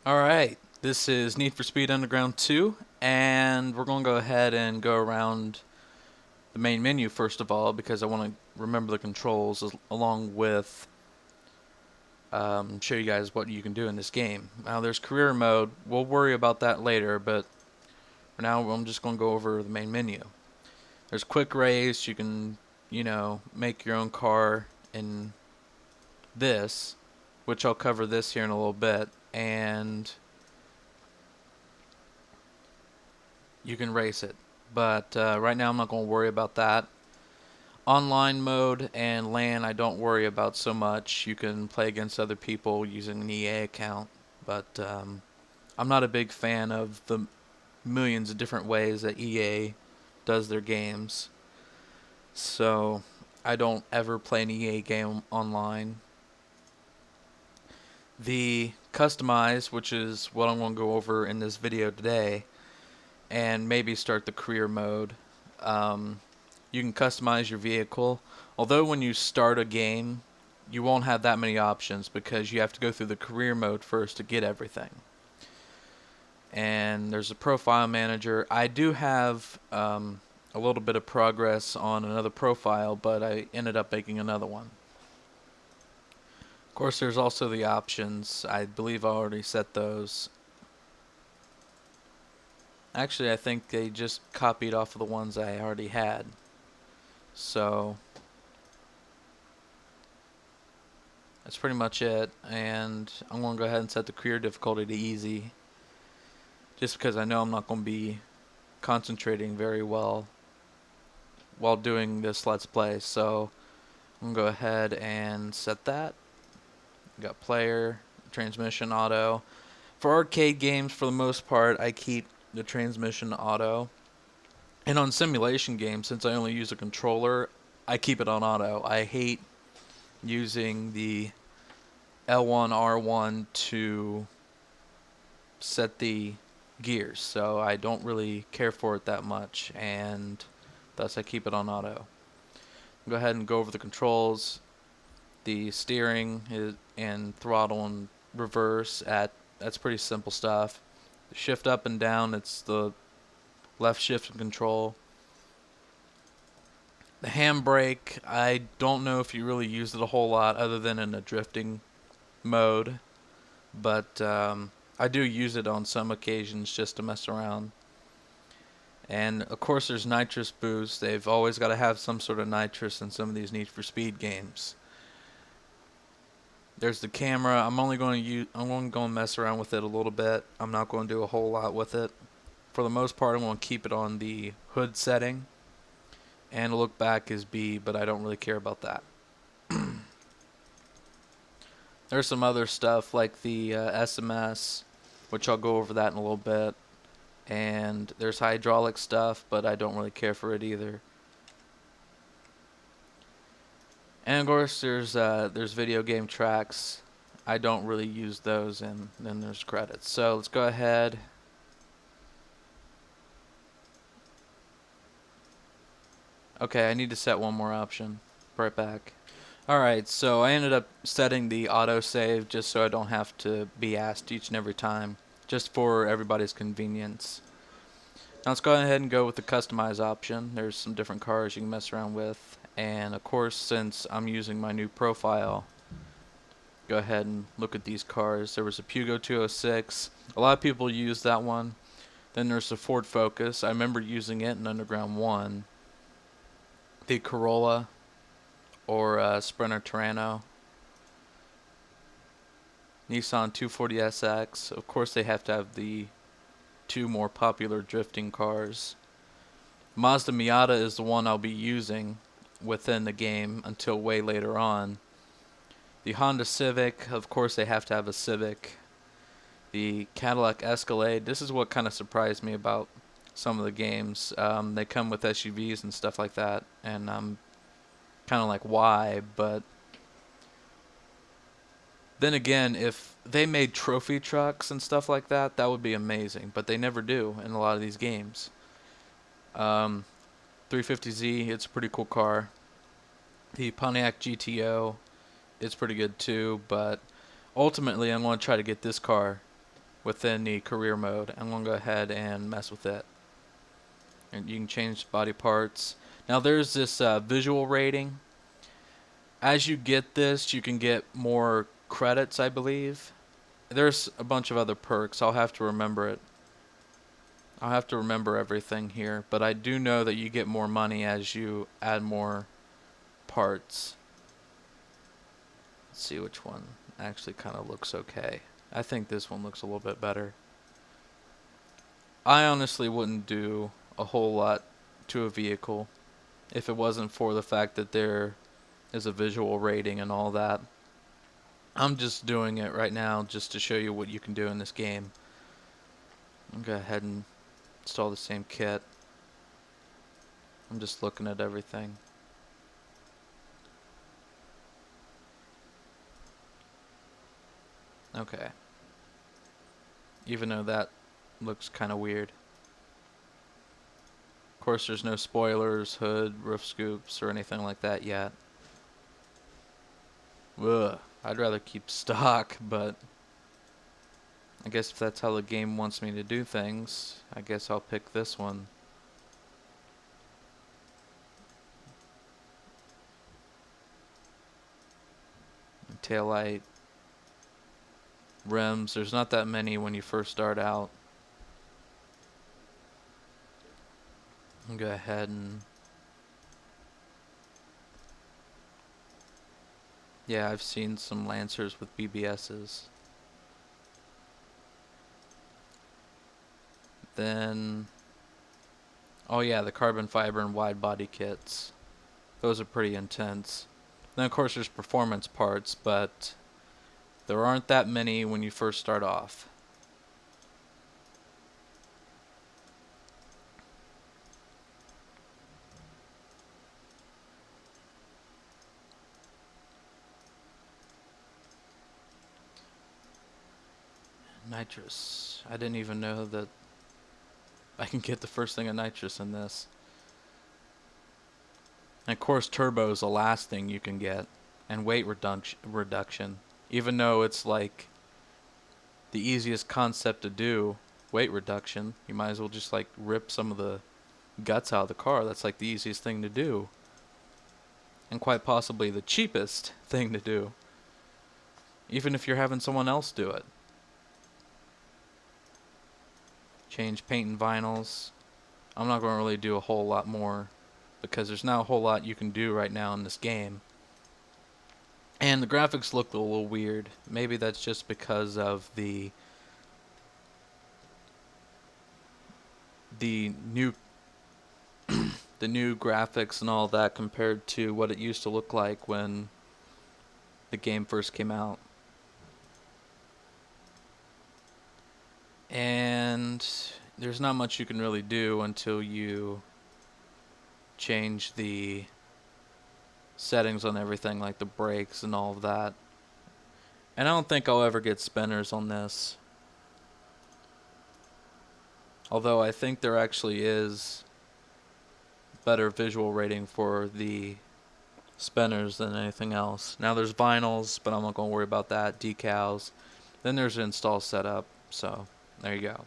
Alright, this is Need for Speed Underground 2, and we're going to go ahead and go around the main menu first of all, because I want to remember the controls along with show you guys what you can do in this game. Now there's career mode, we'll worry about that later, but for now I'm just going to go over the main menu. There's quick race, you can, make your own car in this, which I'll cover this here in a little bit, and you can race it. But right now I'm not going to worry about that. Online mode and LAN I don't worry about so much. You can play against other people using an EA account, but I'm not a big fan of the millions of different ways that EA does their games. So I don't ever play an EA game online. The customize, which is what I'm going to go over in this video today, and maybe start the career mode. You can customize your vehicle, although when you start a game you won't have that many options because you have to go through the career mode first to get everything. And there's a profile manager. I do have a little bit of progress on another profile, but I ended up making another one. Of course, there's also the options. I believe I already set those. Actually, I think they just copied off of the ones I already had. So that's pretty much it, and I'm going to go ahead and set the career difficulty to easy, just because I know I'm not going to be concentrating very well while doing this Let's Play. So I'm going to go ahead and set that. Got player, transmission auto. For arcade games, for the most part, I keep the transmission auto. And on simulation games, since I only use a controller, I keep it on auto. I hate using the L1, R1 to set the gears, so I don't really care for it that much, and thus I keep it on auto. Go ahead and go over the controls. The steering and throttle and reverse, that's pretty simple stuff. Shift up and down, it's the left shift and control. The handbrake, I don't know if you really use it a whole lot other than in a drifting mode, but I do use it on some occasions just to mess around. And of course there's nitrous boost. They've always got to have some sort of nitrous in some of these Need for Speed games. There's the camera. I'm only going to mess around with it a little bit. I'm not going to do a whole lot with it. For the most part, I'm going to keep it on the hood setting, and look back is B, but I don't really care about that. There's some other stuff like the SMS, which I'll go over that in a little bit, and there's hydraulic stuff, but I don't really care for it either. And of course there's video game tracks. I don't really use those, and then there's credits. So let's go ahead. Okay, I need to set one more option. Right back. Alright, so I ended up setting the autosave just so I don't have to be asked each and every time, just for everybody's convenience. Now let's go ahead and go with the customize option. There's some different cars you can mess around with, and of course since I'm using my new profile, go ahead and look at these cars. There was a Pugo 206. A lot of people use that one. Then there's the Ford Focus. I remember using it in Underground 1. The Corolla or Sprinter Terrano. Nissan 240SX. Of course they have to have the two more popular drifting cars. Mazda Miata is the one I'll be using within the game until way later on. The Honda Civic, of course they have to have a Civic. The Cadillac Escalade, this is what kind of surprised me about some of the games. They come with SUVs and stuff like that, and I'm kind of like, why? But then again, if they made trophy trucks and stuff like that, that would be amazing, but they never do in a lot of these games. 350Z, it's a pretty cool car. The Pontiac GTO, it's pretty good too, but ultimately I'm going to try to get this car within the career mode. I'm going to go ahead and mess with it. And you can change body parts. Now there's this visual rating. As you get this, you can get more credits, I believe. There's a bunch of other perks. I'll have to remember it. I'll have to remember everything here. But I do know that you get more money as you add more parts. Let's see which one actually kind of looks okay. I think this one looks a little bit better. I honestly wouldn't do a whole lot to a vehicle if it wasn't for the fact that there is a visual rating and all that. I'm just doing it right now just to show you what you can do in this game. I'll go ahead and install the same kit. I'm just looking at everything. Okay. Even though that looks kind of weird. Of course, there's no spoilers, hood, roof scoops, or anything like that yet. Ugh. I'd rather keep stock, but I guess if that's how the game wants me to do things, I guess I'll pick this one. Taillight, rims, there's not that many when you first start out. I'll go ahead and yeah, I've seen some Lancers with BBSs. Then, oh yeah, the carbon fiber and wide body kits. Those are pretty intense. Then of course there's performance parts, but there aren't that many when you first start off. Nitrous. I didn't even know that I can get the first thing of nitrous in this. And of course turbo is the last thing you can get. And weight reduction. Even though it's like the easiest concept to do, weight reduction, you might as well just like rip some of the guts out of the car. That's like the easiest thing to do. And quite possibly the cheapest thing to do. Even if you're having someone else do it. Change paint and vinyls. I'm not going to really do a whole lot more because there's not a whole lot you can do right now in this game. And the graphics look a little weird. Maybe that's just because of the new the new graphics and all that compared to what it used to look like when the game first came out. And there's not much you can really do until you change the settings on everything, like the brakes and all of that. And I don't think I'll ever get spinners on this. Although I think there actually is better visual rating for the spinners than anything else. Now there's vinyls, but I'm not going to worry about that. Decals. Then there's install setup. So there you go.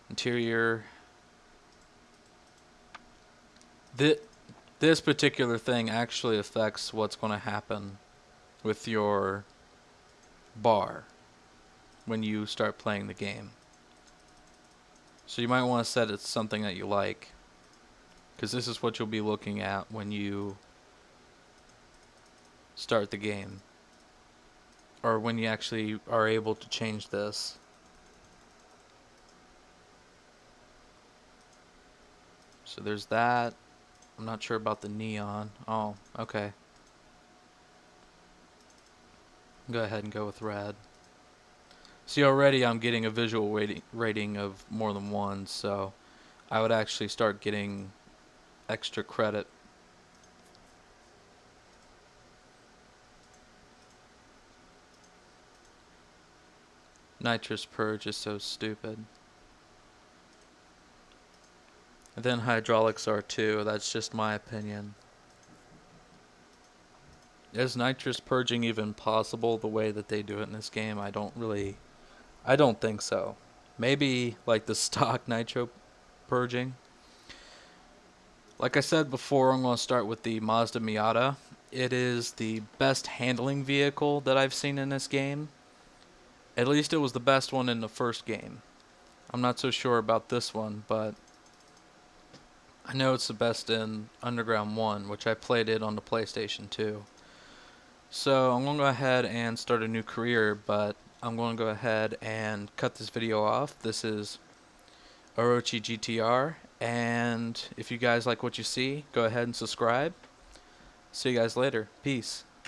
Interior. This particular thing actually affects what's going to happen with your bar when you start playing the game. So you might want to set it to something that you like, because this is what you'll be looking at when you start the game, or when you actually are able to change this. So there's that. I'm not sure about the neon. Oh, okay. Go ahead and go with red. See, already I'm getting a visual rating of more than one, so I would actually start getting extra credit. Nitrous purge is so stupid. And then hydraulics are too. That's just my opinion. Is nitrous purging even possible the way that they do it in this game? I don't really I don't think so. Maybe like the stock nitro purging. Like I said before, I'm going to start with the Mazda Miata. It is the best handling vehicle that I've seen in this game. At least it was the best one in the first game. I'm not so sure about this one, but I know it's the best in Underground 1, which I played it on the PlayStation 2. So I'm going to go ahead and start a new career, but I'm going to go ahead and cut this video off. This is Orochi GTR, and if you guys like what you see, go ahead and subscribe. See you guys later. Peace.